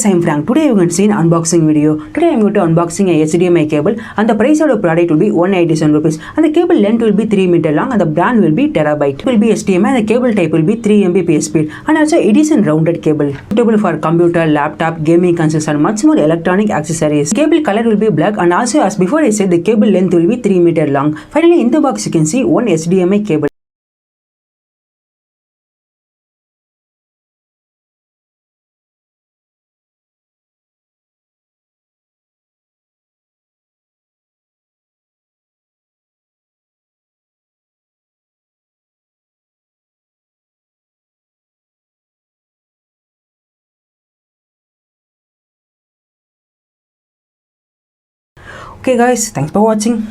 guys, I'm Frank. Today you can see an unboxing video. Today I'm going to unboxing a HDMI cable and the price of the product will be 187 rupees and the cable length will be 3 meter long and the brand will be Terabyte. It will be HDMI and the cable type will be 3 Mbps speed and also it is a rounded cable. Suitable for computer, laptop, gaming consoles and much more electronic accessories. Cable color will be black and also as before I said the cable length will be 3 meter long. Finally in the box you can see one HDMI cable. Okay guys, thanks for watching.